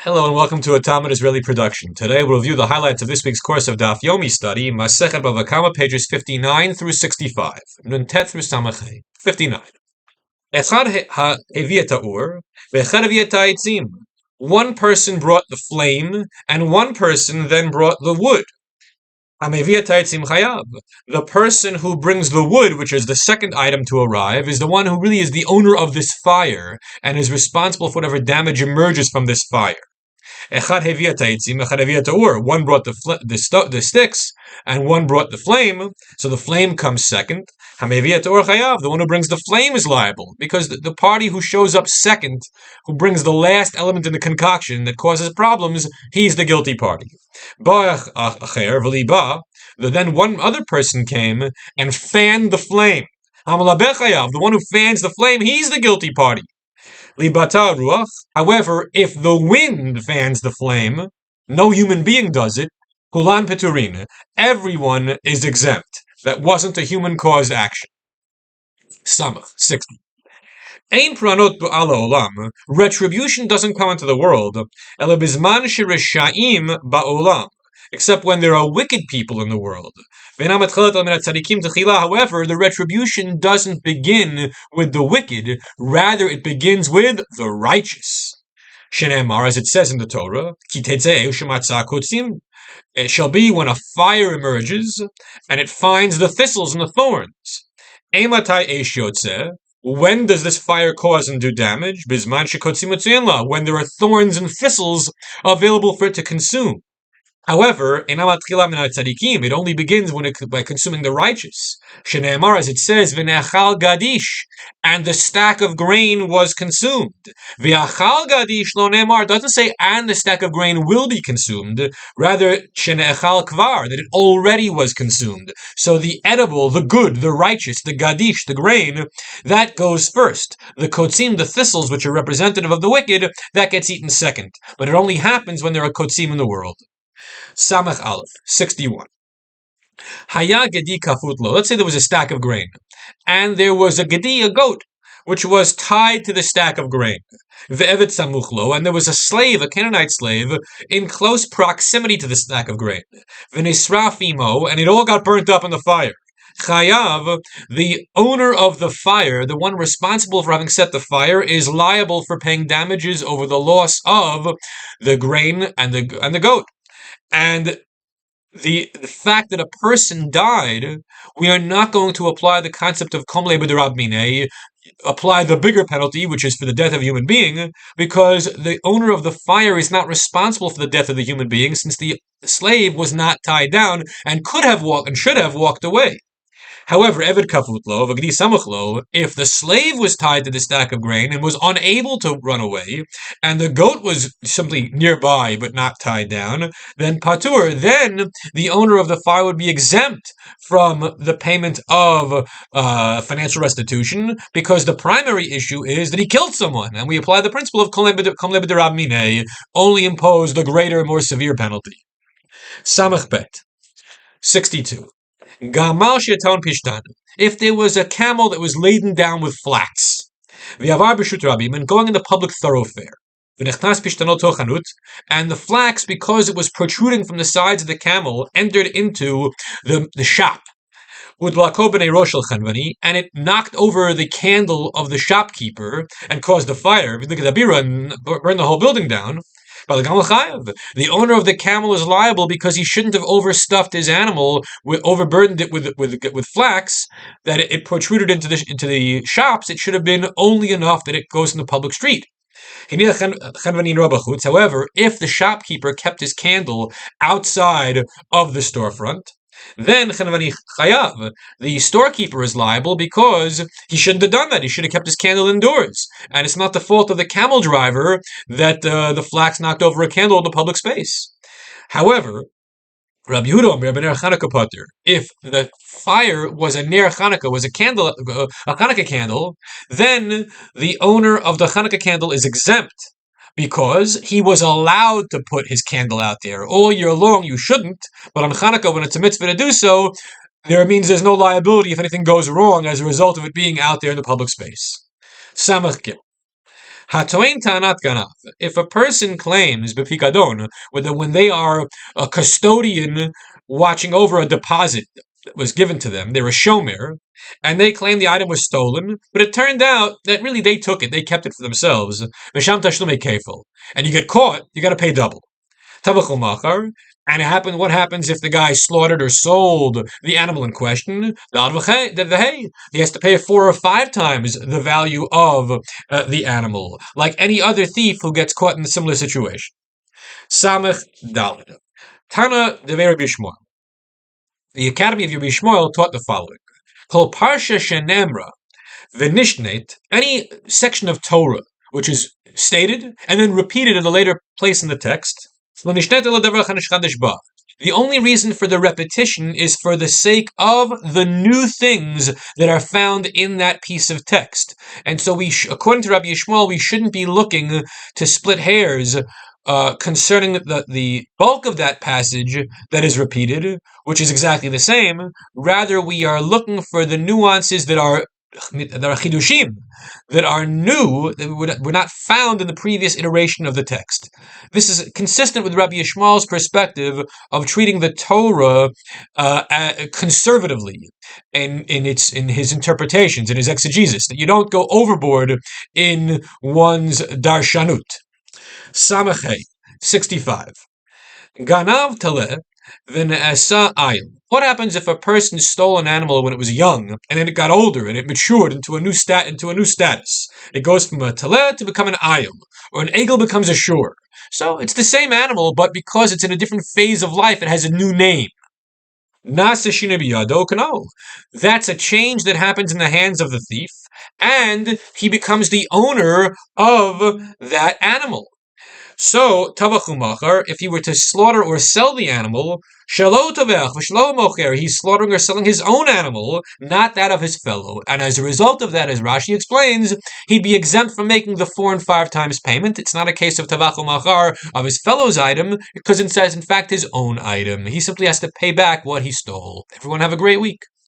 Hello and welcome to a Talmud Israeli production. Today we'll review the highlights of this week's course of Daf Yomi study, Masechet Bava Kamma, pages 59 through 65. Nun Tet through Samachay. 59. Echad ha'evi et ha'ur, ve'echad hevi et ha'etzim. One person brought the flame, and one person then brought the wood. Ha'mevi et ha'etzim chayav. The person who brings the wood, which is the second item to arrive, is the one who really is the owner of this fire, and is responsible for whatever damage emerges from this fire. Echad hevi et ha'etzim, echad hevi et ha'ur. One brought the sticks, and one brought the flame, so the flame comes second. Ha'mevi et ha'ur chayav. The one who brings the flame is liable, because the party who shows up second, who brings the last element in the concoction that causes problems, he's the guilty party. Then one other person came and fanned the flame. The one who fans the flame, he's the guilty party. However, if the wind fans the flame, no human being does it, kulan peturin, everyone is exempt. That wasn't a human-caused action. Samach, 60. Ein pranot ba'ala olam. Retribution doesn't come into the world, ela bizman shereshaim ba'olam, except when there are wicked people in the world. However, the retribution doesn't begin with the wicked, rather it begins with the righteous. Shenemar, as it says in the Torah, it shall be when a fire emerges, and it finds the thistles and the thorns. When does this fire cause and do damage? When there are thorns and thistles available for it to consume. However, it only begins by consuming the righteous. Shene'emar, as it says, v'ne'achal gadish, and the stack of grain was consumed. V'achal gadish lo ne'emar doesn't say, and the stack of grain will be consumed. Rather, shene'echal kvar, that it already was consumed. So the edible, the good, the righteous, the gadish, the grain, that goes first. The kotzim, the thistles, which are representative of the wicked, that gets eaten second. But it only happens when there are kotzim in the world. Samach Aleph, 61. Haya gedi kafutlo. Let's say there was a stack of grain, and there was a gedi, a goat, which was tied to the stack of grain. Ve'evet samuchlo, and there was a slave, a Canaanite slave, in close proximity to the stack of grain. V'nisraf imo, and it all got burnt up in the fire. Chayav, the owner of the fire, the one responsible for having set the fire, is liable for paying damages over the loss of the grain and the goat. And the fact that a person died, we are not going to apply the concept of kom le'b'derab minei, apply the bigger penalty, which is for the death of a human being, because the owner of the fire is not responsible for the death of the human being, since the slave was not tied down and could have walked and should have walked away. However, Eved Kafutlo, Vagdi Samuchlo, if the slave was tied to the stack of grain and was unable to run away, and the goat was simply nearby but not tied down, then Patur, then the owner of the fire would be exempt from the payment of financial restitution, because the primary issue is that he killed someone, and we apply the principle of Kom le'b'derab minei, only impose the greater, more severe penalty. Samach Bet, 62. Gamal sheton pishtan. If there was a camel that was laden down with flax, v'yavar b'shut rabim, and going in the public thoroughfare, v'nechnas pishtano tochanut, and the flax, because it was protruding from the sides of the camel, entered into the shop, udlako b'nei rosh el chanvani, and it knocked over the candle of the shopkeeper and caused a fire. Look at the bira and burned the whole building down. The owner of the camel is liable because he shouldn't have overstuffed his animal, overburdened it with flax, that it protruded into the shops. It should have been only enough that it goes in the public street. However, if the shopkeeper kept his candle outside of the storefront, then the storekeeper is liable because he shouldn't have done that. He should have kept his candle indoors. And it's not the fault of the camel driver that the flax knocked over a candle in the public space. However, Rabbi Yehuda, if the fire was a ner Chanukah, was a candle, a Chanukah candle, then the owner of the Chanukah candle is exempt, because he was allowed to put his candle out there. All year long, you shouldn't, but on Hanukkah, when it's a mitzvah to do so, there's no liability if anything goes wrong as a result of it being out there in the public space. Samach Gimel. Hatoin tanat ganav. If a person claims b'pikadon, when they are a custodian watching over a deposit that was given to them, they're a shomer, and they claim the item was stolen, but it turned out that really they took it, they kept it for themselves. Misham tashlumei kefil, and you get caught, you got to pay double. Tabachol machar. And what happens if the guy slaughtered or sold the animal in question? He has to pay 4 or 5 times the value of the animal, like any other thief who gets caught in a similar situation. Samech Daled. Tana Devei Rabbi Shmuel. The Academy of Rabbi Shmuel taught the following: Kol parsha shenemra v'nishnet, any section of Torah which is stated and then repeated at a later place in the text. The only reason for the repetition is for the sake of the new things that are found in that piece of text. And so according to Rabbi Yishmael, we shouldn't be looking to split hairs concerning the bulk of that passage that is repeated, which is exactly the same. Rather, we are looking for the nuances that are chidushim, that are new, that were not found in the previous iteration of the text. This is consistent with Rabbi Yishmael's perspective of treating the Torah conservatively in his interpretations, in his exegesis, that you don't go overboard in one's darshanut. Samachay 65. Ganav taleh v'ne'asa ayil. What happens if a person stole an animal when it was young, and then it got older and it matured into a new status? It goes from a taleh to become an ayil, or an egel becomes a shur. So it's the same animal, but because it's in a different phase of life, it has a new name. That's a change that happens in the hands of the thief, and he becomes the owner of that animal. So, tavachu machar, if he were to slaughter or sell the animal, shalo tavech v'shlo mocher, he's slaughtering or selling his own animal, not that of his fellow. And as a result of that, as Rashi explains, he'd be exempt from making the 4 and 5 times payment. It's not a case of tavachu machar of his fellow's item, because it says, in fact, his own item. He simply has to pay back what he stole. Everyone have a great week.